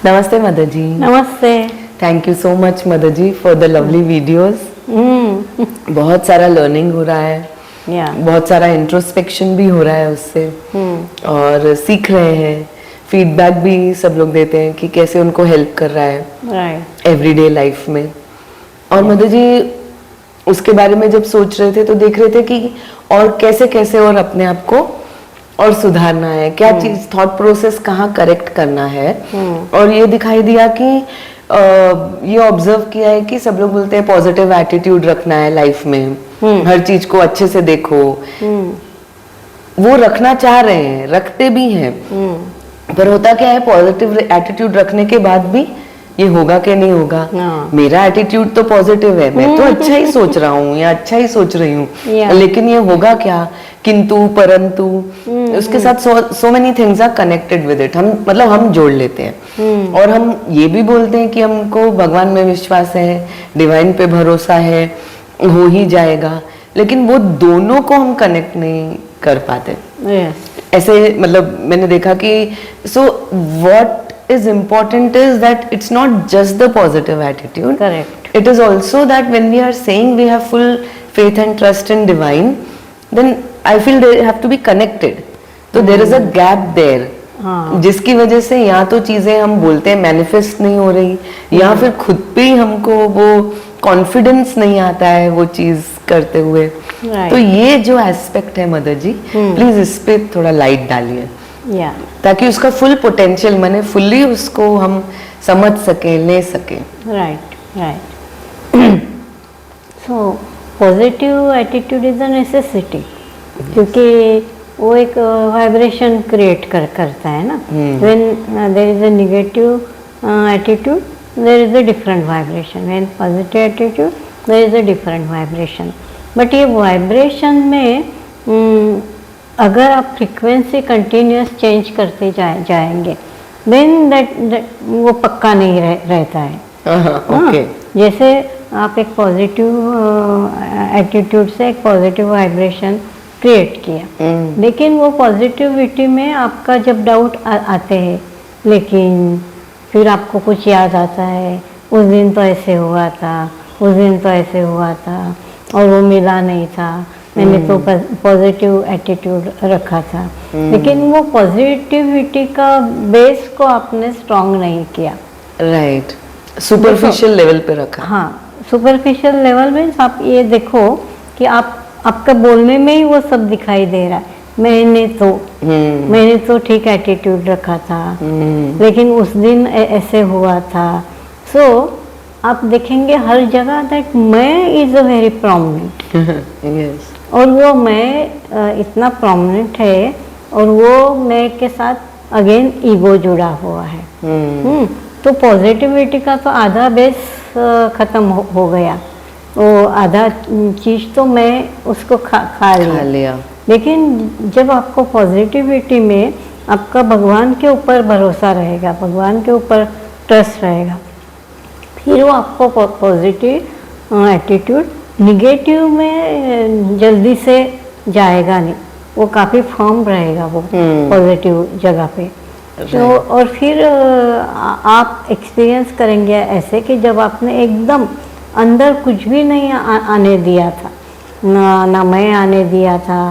नमस्ते मदर जी। नमस्ते। Thank you so much mother ji for the lovely videos. बहुत सारा लर्निंग हो रहा है, बहुत सारा इंट्रोस्पेक्शन भी हो रहा है उससे, और सीख रहे हैं। फीडबैक भी सब लोग देते हैं कि कैसे उनको हेल्प कर रहा है एवरीडे लाइफ में। और मदर जी उसके बारे में जब सोच रहे थे तो देख रहे थे कि और कैसे कैसे और अपने आप को और सुधारना है, क्या चीज थॉट प्रोसेस कहाँ करेक्ट करना है। और ये दिखाई दिया कि ये ऑब्जर्व किया है कि सब लोग बोलते हैं पॉजिटिव एटीट्यूड रखना है लाइफ में, हर चीज को अच्छे से देखो। वो रखना चाह रहे हैं, रखते भी हैं, पर होता क्या है पॉजिटिव एटीट्यूड रखने के बाद भी ये होगा कि नहीं होगा। मेरा एटीट्यूड तो पॉजिटिव है, मैं तो अच्छा ही सोच रहा हूँ या अच्छा ही सोच रही हूँ, लेकिन ये होगा क्या, किंतु परंतु उसके साथ so many things are connected with it. हम मतलब हम जोड़ लेते हैं और हम ये भी बोलते हैं कि हमको भगवान में विश्वास है, डिवाइन पे भरोसा है, हो ही जाएगा, लेकिन वो दोनों को हम कनेक्ट नहीं कर पाते। ऐसे मतलब मैंने देखा कि so what is important is that it's not just the positive attitude. Correct. It is also that when we are saying we have full faith and trust in divine, then I feel they have to be connected. So there is a gap there. जिसकी वजह से या तो चीजें हम बोलते हैं manifest नहीं हो रही, या फिर खुद पे ही हमको वो कॉन्फिडेंस नहीं आता है वो चीज करते हुए। तो ये जो एस्पेक्ट है मदर जी, प्लीज इस पे थोड़ा लाइट डालिए, ताकि उसका फुल पोटेंशियल माने फुल्ली उसको हम समझ सके, ले सके। Right. So positive attitude is a necessity, क्योंकि वो एक वाइब्रेशन क्रिएट करता है ना। When there is a negative attitude there is a different vibration, when positive attitude there is a different vibration. But ये वाइब्रेशन में अगर आप फ्रीक्वेंसी कंटिन्यूस चेंज करते जाएंगे देन दैट वो पक्का नहीं रहता है। जैसे आप एक पॉजिटिव एटीट्यूड से एक पॉजिटिव वाइब्रेशन क्रिएट किया, लेकिन वो पॉजिटिविटी में आपका जब डाउट आते हैं, लेकिन फिर आपको कुछ याद आता है, उस दिन तो ऐसे हुआ था, उस दिन तो ऐसे हुआ था और वो मिला नहीं था, मैंने तो पॉजिटिव एटीट्यूड रखा था, लेकिन वो पॉजिटिविटी का बेस को आपने स्ट्रॉन्ग नहीं किया। राइट, सुपरफिशियल लेवल पे रखा। हाँ, सुपरफिशियल लेवल में आप ये देखो कि आपका बोलने में ही वो सब दिखाई दे रहा है। मैंने तो ठीक एटीट्यूड रखा था, लेकिन उस दिन ऐसे हुआ था। सो आप देखेंगे हर जगह दैट मैं इज अ वेरी प्रोमिनेंट। और वो मैं इतना प्रोमिनेंट है, और वो मैं के साथ अगेन ईगो जुड़ा हुआ है। तो पॉजिटिविटी का तो आधा बेस खत्म हो गया, वो आधा चीज तो मैं उसको खा लिया। लेकिन जब आपको पॉजिटिविटी में आपका भगवान के ऊपर भरोसा रहेगा, भगवान के ऊपर ट्रस्ट रहेगा, फिर वो आपको पॉजिटिव एटीट्यूड निगेटिव में जल्दी से जाएगा नहीं, वो काफ़ी फर्म रहेगा वो पॉजिटिव जगह पे। तो और फिर आप एक्सपीरियंस करेंगे ऐसे कि जब आपने एकदम अंदर कुछ भी नहीं आने दिया था, ना मैं आने दिया था,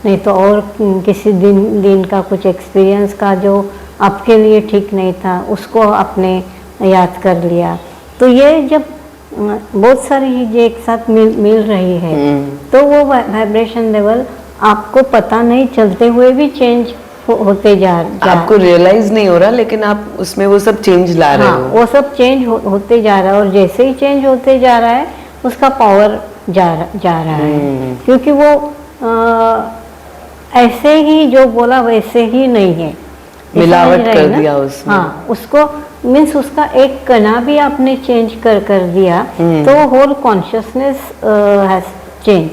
नहीं तो और किसी दिन का कुछ एक्सपीरियंस का जो आपके लिए ठीक नहीं था उसको आपने याद कर लिया। तो ये जब बहुत सारी चीजें एक साथ मिल रही है, तो वो वाइब्रेशन लेवल आपको पता नहीं चलते हुए भी चेंज होते जा आपको रियलाइज नहीं हो रहा, लेकिन आप उसमें वो सब चेंज ला रहे हो। वो सब चेंज होते जा रहा है, और जैसे ही चेंज होते जा रहा है उसका पावर जा रहा है, क्योंकि वो ऐसे ही जो बोला वैसे ही नहीं है, मिलावट कर दिया उसमें। हाँ, उसको मीन्स उसका एक कणा भी आपने चेंज कर दिया, तो होल कॉन्शियसनेस हैज चेंज,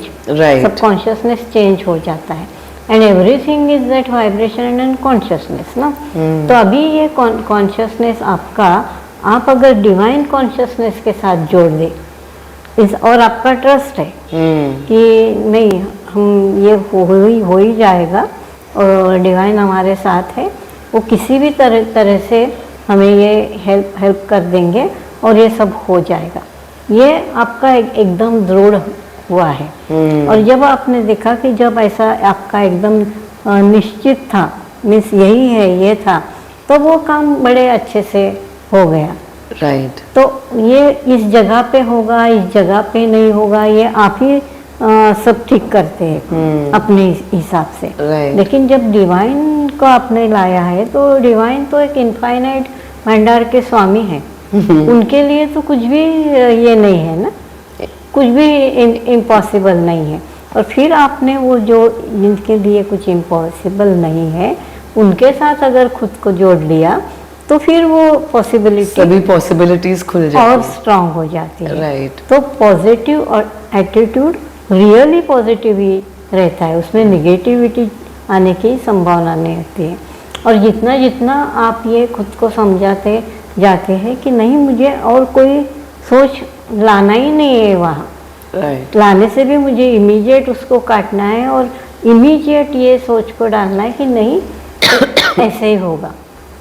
सब कॉन्शियसनेस चेंज हो जाता है। And everything is that vibration and consciousness ना। तो अभी ये कॉन्शियसनेस आपका, आप अगर डिवाइन कॉन्शियसनेस के साथ जोड़ दे और आपका ट्रस्ट है कि नहीं, हम ये हो ही जाएगा और डिवाइन हमारे साथ है, वो किसी भी तरह से हमें ये हेल्प कर देंगे और ये सब हो जाएगा। ये आपका एकदम दृढ़ हुआ है। और जब आपने देखा कि जब ऐसा आपका एकदम निश्चित था, मीन्स यही है, ये था, तो वो काम बड़े अच्छे से हो गया। राइट। तो ये इस जगह पे होगा, इस जगह पे नहीं होगा, ये आप ही सब ठीक करते हैं अपने हिसाब से। लेकिन जब डिवाइन को आपने लाया है तो डिवाइन तो एक इनफाइनाइट भंडार के स्वामी हैं। उनके लिए तो कुछ भी ये नहीं है ना, कुछ भी इम्पॉसिबल नहीं है। और फिर आपने वो जो जिनके लिए कुछ इम्पॉसिबल नहीं है उनके साथ अगर खुद को जोड़ लिया तो फिर वो पॉसिबिलिटी, सभी पॉसिबिलिटीज खुल जाती और स्ट्रांग हो जाती है। राइट। तो पॉजिटिव और एटीट्यूड रियली पॉजिटिव ही रहता है, उसमें निगेटिविटी आने की संभावना नहीं होती है। और जितना जितना आप ये खुद को समझाते जाते हैं कि नहीं, मुझे और कोई सोच लाना ही नहीं है वहाँ, राइट। लाने से भी मुझे इमीडिएट उसको काटना है और इमीडिएट ये सोच को डालना है कि नहीं ऐसे ही होगा।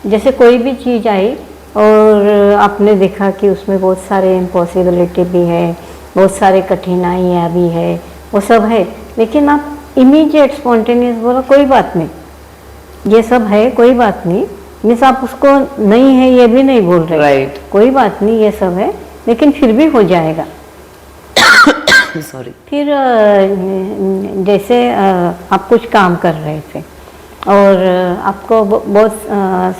जैसे कोई भी चीज़ आई और आपने देखा कि उसमें बहुत सारे इम्पॉसिबिलिटी भी है, बहुत सारे कठिनाइयाँ भी है, वो सब है, लेकिन आप इमीडिएट स्पॉन्टेनियस बोला कोई बात नहीं, ये सब है, कोई बात नहीं, मीन्स आप उसको नहीं है ये भी नहीं बोल रहे, राइट। कोई बात नहीं, ये सब है, लेकिन फिर भी हो जाएगा। सॉरी। फिर जैसे आप कुछ काम कर रहे थे और आपको बहुत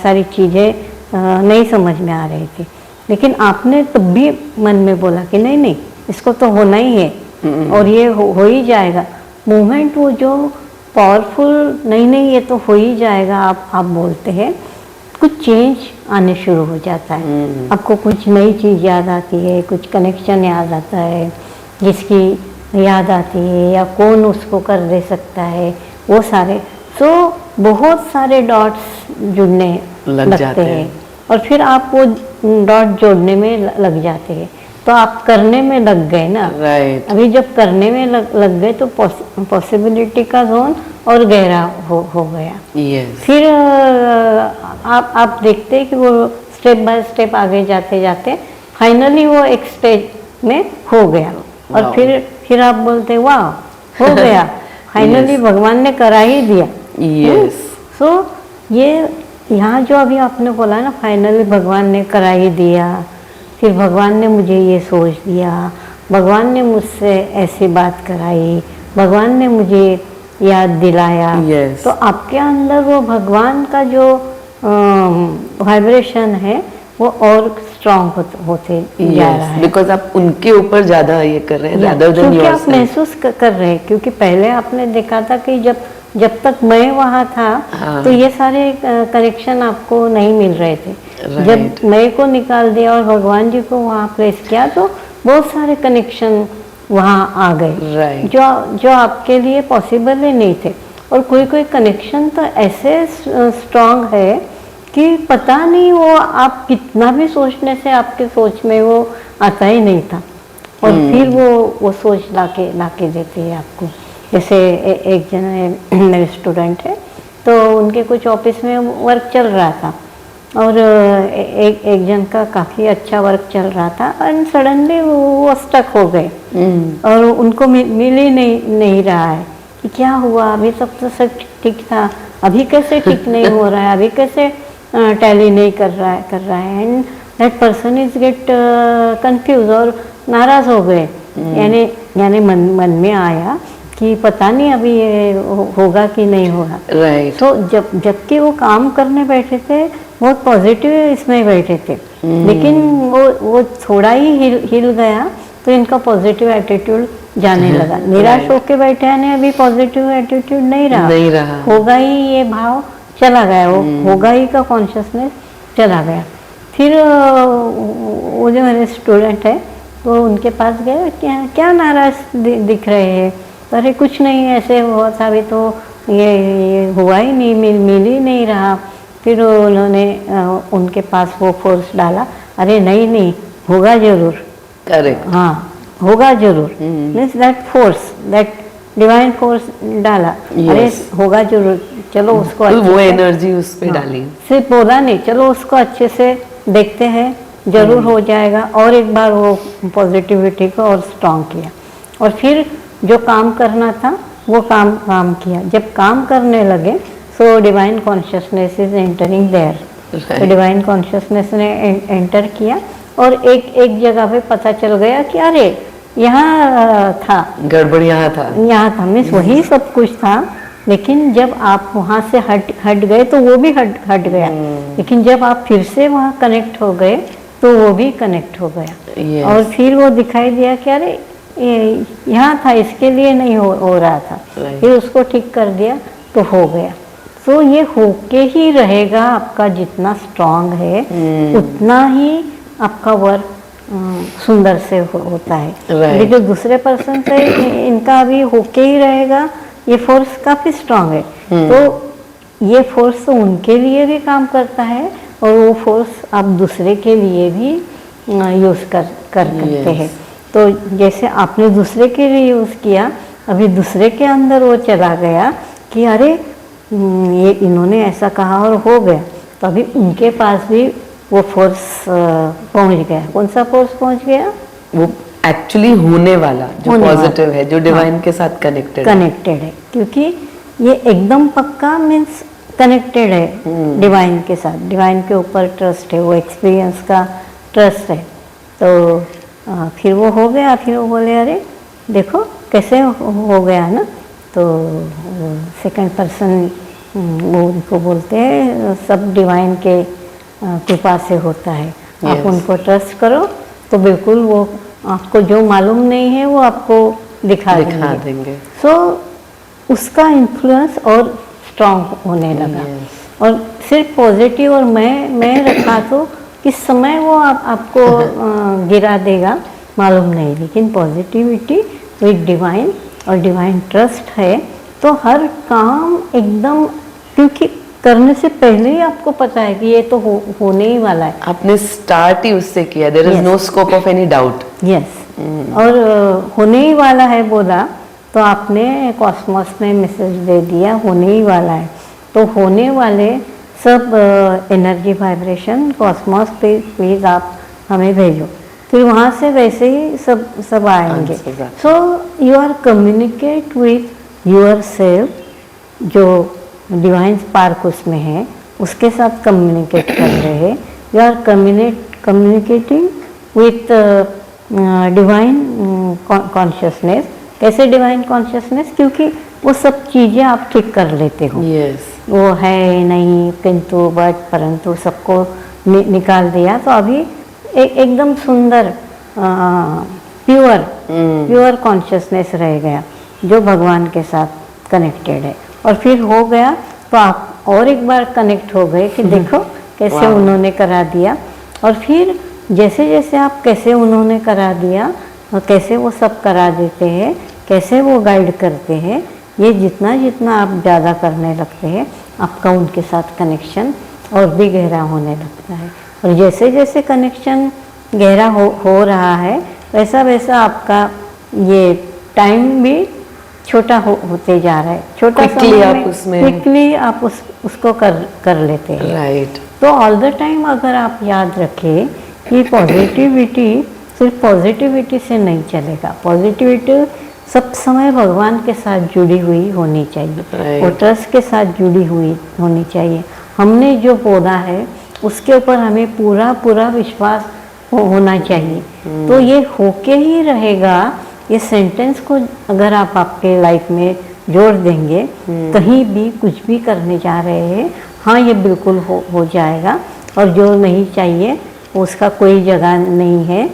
सारी चीज़ें नहीं समझ में आ रही थी, लेकिन आपने तब भी मन में बोला कि नहीं नहीं, इसको तो होना ही है और ये हो ही जाएगा। मूवमेंट वो जो पावरफुल, नहीं नहीं ये तो हो ही जाएगा, आप बोलते हैं, कुछ चेंज आने शुरू हो जाता है। आपको कुछ नई चीज़ याद आती है, कुछ कनेक्शन याद आता है जिसकी याद आती है, या कौन उसको कर दे सकता है, वो सारे, तो बहुत सारे डॉट्स जुड़ने लगते हैं और फिर आप वो डॉट जोड़ने में लग जाते हैं। तो आप करने में लग गए ना, राइट। अभी जब करने में लग गए तो पॉसिबिलिटी का जोन और गहरा हो गया। yes. फिर आप देखते हैं कि वो स्टेप बाय स्टेप आगे जाते जाते फाइनली वो एक स्टेज में हो गया और फिर आप बोलते वाह हो गया फाइनली भगवान ने करा ही दिया। सो ये यहाँ जो अभी आपने बोला ना, फाइनली भगवान ने करा ही दिया, फिर भगवान ने मुझे ये सोच दिया, भगवान ने मुझसे ऐसी बात कराई, भगवान ने मुझे याद दिलाया। तो आपके अंदर वो भगवान का जो वाइब्रेशन है वो और स्ट्रांग होते जा रहा है, बिकॉज आप उनके ऊपर ज्यादा ये कर रहे हैं rather than क्योंकि yourself. आप महसूस कर रहे हैं। क्योंकि पहले आपने देखा था कि जब तक मैं वहाँ था तो ये सारे कनेक्शन आपको नहीं मिल रहे थे। जब मैं को निकाल दिया और भगवान जी को वहाँ प्लेस किया तो बहुत सारे कनेक्शन वहाँ आ गए जो आपके लिए पॉसिबल ही नहीं थे। और कोई कनेक्शन तो ऐसे स्ट्रांग है कि पता नहीं वो आप कितना भी सोचने से आपके सोच में वो आता ही नहीं था और फिर वो सोच लाके देती है आपको। जैसे एक जन मेरे स्टूडेंट है तो उनके कुछ ऑफिस में वर्क चल रहा था और एक जन का काफ़ी अच्छा वर्क चल रहा था और सडनली वो स्टक हो गए और उनको मिल ही नहीं रहा है कि क्या हुआ, अभी तक तो सब ठीक था, अभी कैसे ठीक नहीं हो रहा है, अभी कैसे टैली नहीं कर रहा है। And that person is get confuse और नाराज़ हो गए। यानी मन में आया कि पता नहीं अभी ये होगा कि नहीं होगा। तो जबकि वो काम करने बैठे थे बहुत पॉजिटिव इसमें बैठे थे, लेकिन वो थोड़ा ही हिल गया तो इनका पॉजिटिव एटीट्यूड जाने लगा। निराश होके बैठे हैं, अभी पॉजिटिव एटीट्यूड नहीं रहा, होगा ही ये भाव चला गया, वो होगा ही का कॉन्शियसनेस चला गया। फिर वो जो मेरे स्टूडेंट है वो उनके पास गए, क्या नाराज दिख रहे हैं, अरे कुछ नहीं, ऐसे हुआ था, अभी तो ये हुआ ही नहीं, मिल ही नहीं रहा। फिर उन्होंने उनके पास वो फोर्स डाला, अरे नहीं होगा जरूर, करेक्ट, हाँ होगा जरूर। Means that force, that divine force डाला, अरे होगा जो, चलो उसको तो वो अच्छे से, एनर्जी उस पे डाली। सिर्फ बोला नहीं, चलो उसको अच्छे से देखते हैं, जरूर हो जाएगा। और एक बार वो पॉजिटिविटी को और स्ट्रॉन्ग किया, और फिर जो काम करना था वो काम किया। जब काम करने लगे, so divine consciousness is entering there, तो डिवाइन कॉन्शियसनेस ने एंटर किया, और एक जगह पे पता चल गया कि अरे यहाँ था गड़बड़, यहाँ था, मीन्स वही सब कुछ था। लेकिन जब आप वहाँ से हट गए तो वो भी हट गया, लेकिन जब आप फिर से वहाँ कनेक्ट हो गए तो वो भी कनेक्ट हो गया। Yes. और फिर वो दिखाई दिया कि अरे यहाँ था, इसके लिए नहीं हो रहा था। Right. फिर उसको ठीक कर दिया तो हो गया। तो ये होके ही रहेगा, आपका जितना स्ट्रांग है उतना ही आपका वर्क सुंदर से होता है। Right. जो दूसरे पर्सन से इनका अभी होके ही रहेगा, ये फोर्स काफी स्ट्रांग है, तो ये फोर्स तो उनके लिए भी काम करता है, और वो फोर्स आप दूसरे के लिए भी यूज कर सकते हैं। तो जैसे आपने दूसरे के लिए यूज किया, अभी दूसरे के अंदर वो चला गया कि अरे ये इन्होंने ऐसा कहा और हो गया, तो अभी उनके पास भी वो फोर्स पहुंच गया। कौन सा फोर्स पहुंच गया? वो एक्चुअली होने वाला, जो पॉजिटिव है, जो डिवाइन के साथ कनेक्टेड है, क्योंकि ये एकदम पक्का मीन्स कनेक्टेड है डिवाइन के साथ। डिवाइन के ऊपर ट्रस्ट है, वो एक्सपीरियंस का ट्रस्ट है। तो फिर वो हो गया। फिर वो बोले अरे देखो कैसे हो गया ना। तो सेकंड पर्सन वो उनको बोलते हैं सब डिवाइन के कृपा से होता है। आप उनको ट्रस्ट करो तो बिल्कुल वो आपको जो मालूम नहीं है वो आपको दिखा देंगे। सो उसका इन्फ्लुएंस और स्ट्रांग होने लगा। और सिर्फ पॉजिटिव और मैं रखा तो किस समय वो आपको गिरा देगा मालूम नहीं, लेकिन पॉजिटिविटी विद डिवाइन और डिवाइन ट्रस्ट है तो हर काम एकदम, क्योंकि करने से पहले ही आपको पता है कि ये तो होने ही वाला है। आपने स्टार्ट ही उससे किया, there is no scope of any doubt. Yes, और होने ही वाला है बोला तो आपने कॉस्मोस में मैसेज दे दिया होने ही वाला है। तो होने वाले सब एनर्जी वाइब्रेशन कॉस्मोस पे प्लीज आप हमें भेजो, फिर वहाँ से वैसे ही सब आएंगे। So you are communicate with your self, जो डिवाइन स्पार्क उसमें है उसके साथ कम्युनिकेट कर रहे हैं। You are communicating with divine consciousness. कैसे डिवाइन कॉन्शियसनेस? क्योंकि वो सब चीज़ें आप ठीक कर लेते हो। वो है नहीं, किंतु बट परंतु सबको निकाल दिया, तो अभी एकदम सुंदर प्योर कॉन्शियसनेस रह गया जो भगवान के साथ कनेक्टेड है। और फिर हो गया तो आप और एक बार कनेक्ट हो गए कि देखो कैसे उन्होंने करा दिया। और फिर जैसे जैसे आप कैसे उन्होंने करा दिया और कैसे वो सब करा देते हैं, कैसे वो गाइड करते हैं, ये जितना जितना आप ज़्यादा करने लगते हैं आपका उनके साथ कनेक्शन और भी गहरा होने लगता है। और जैसे जैसे कनेक्शन गहरा हो रहा है वैसा वैसा आपका ये टाइम भी छोटा होते जा रहा है। छोटा क्विकली आप उसको कर लेते हैं। राइट। तो ऑल द टाइम अगर आप याद रखें कि पॉजिटिविटी सिर्फ पॉजिटिविटी से नहीं चलेगा। पॉजिटिविटी सब समय भगवान के साथ जुड़ी हुई होनी चाहिए और ट्रस्ट के साथ जुड़ी हुई होनी चाहिए। हमने जो पौधा है उसके ऊपर हमें पूरा विश्वास होना चाहिए। तो ये होके ही रहेगा। ये सेंटेंस को अगर आप आपके लाइफ में जोड़ देंगे, कहीं भी कुछ भी करने जा रहे हैं, हाँ ये बिल्कुल हो जाएगा। और जो नहीं चाहिए उसका कोई जगह नहीं है।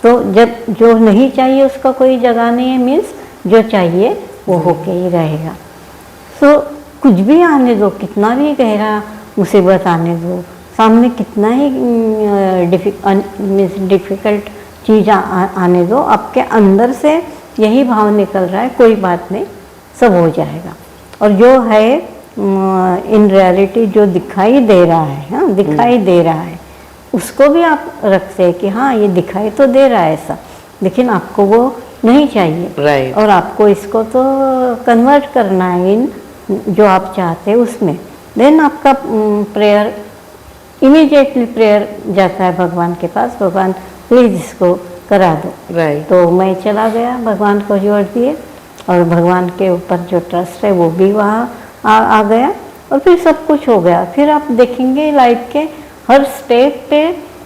तो जब जो नहीं चाहिए उसका कोई जगह नहीं है, मीन्स जो चाहिए वो होके ही रहेगा। सो कुछ भी आने दो, कितना भी गहरा मुसीबत आने दो, सामने कितना ही डिफ़िकल्ट चीज़ आने दो, आपके अंदर से यही भाव निकल रहा है कोई बात नहीं, सब हो जाएगा। और जो है इन रियलिटी जो दिखाई दे रहा है, हाँ दिखाई दे रहा है, उसको भी आप रखते हैं कि हाँ ये दिखाई तो दे रहा है ऐसा, लेकिन आपको वो नहीं चाहिए। राइट। और आपको इसको तो कन्वर्ट करना है इन जो आप चाहते हैं उसमें, देन आपका प्रेयर इमीडिएटली प्रेयर जाता है भगवान के पास, भगवान प्लीज इसको करा दो। राइट। तो मैं चला गया, भगवान को जोड़ दिए और भगवान के ऊपर जो ट्रस्ट है वो भी वहाँ आ गया और फिर सब कुछ हो गया। फिर आप देखेंगे लाइफ के हर स्टेप पे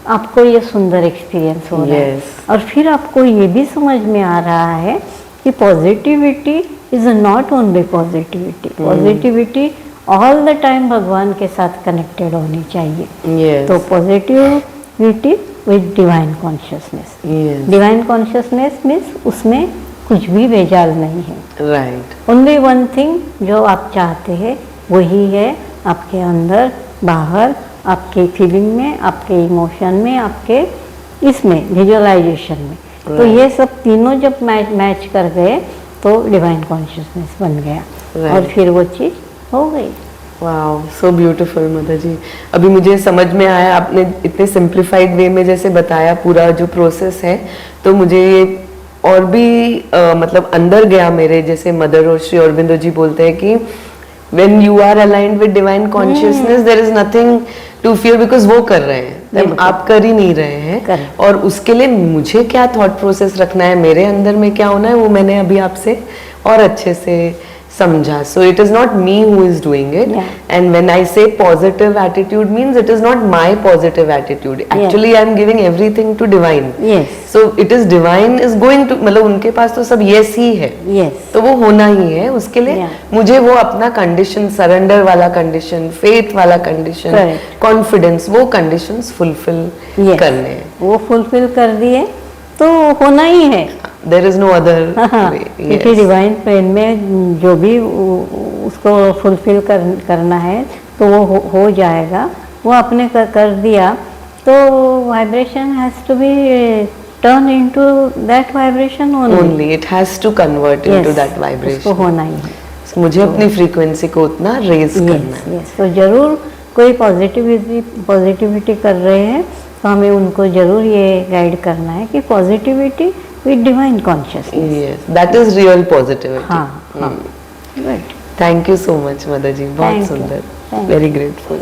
आपको ये सुंदर एक्सपीरियंस हो रहा है। और फिर आपको ये भी समझ में आ रहा है कि positivity is not only positivity, positivity all the time भगवान के साथ कनेक्टेड होनी चाहिए। तो positivity with divine consciousness, divine consciousness means उसमें कुछ भी बेजाल नहीं है। राइट। ओनली वन थिंग जो आप चाहते हैं वही है आपके अंदर बाहर, आपके फीलिंग में, आपके इमोशन में, आपके इसमें विजुअलाइजेशन में। तो ये सब तीनों जब मैच कर गए तो डिवाइन कॉन्शियसनेस बन गया और फिर वो चीज़ हो गई। वाओ, सो ब्यूटीफुल मदर जी। अभी मुझे समझ में आया, आपने इतने सिंप्लीफाइड वे में जैसे बताया पूरा जो प्रोसेस है, तो मुझे ये और भी मतलब अंदर गया मेरे, जैसे मदर और श्री अरविंदो जी बोलते हैं कि when you are aligned with divine consciousness there is nothing to fear, because वो कर रहे हैं, तब आप कर ही नहीं रहे हैं। और उसके लिए मुझे क्या थॉट प्रोसेस रखना है, मेरे अंदर में क्या होना है, वो मैंने अभी आपसे और अच्छे से समझा। So it is not me who is doing it, and when I say positive attitude means it is not my positive attitude, actually I am giving everything to divine. So it is divine is going to, मतलब उनके पास तो सब yes ही है, तो वो होना ही है। उसके लिए मुझे वो अपना कंडीशन, सरेंडर वाला कंडीशन, फेथ वाला कंडीशन, कॉन्फिडेंस, वो कंडीशंस फुलफिल करने हैं। वो फुलफिल कर दिए तो होना ही है। There is no other way. क्योंकि डिवाइन प्लेन में जो भी उसको फुलफिल करना है तो वो हो जाएगा। वो आपने कर दिया तो vibration has to be turn into that vibration only, it has to convert into that vibration. उसको होना ही है। मुझे अपनी फ्रीक्वेंसी को उतना रेज करना है। तो जरूर कोई पॉजिटिविटी कर रहे हैं तो हमें उनको जरूर ये गाइड करना है कि positivity with divine consciousness. Yes, that is real positivity. हाँ, good. Thank you so much mother ji, बहुत सुंदर, वेरी ग्रेटफुल।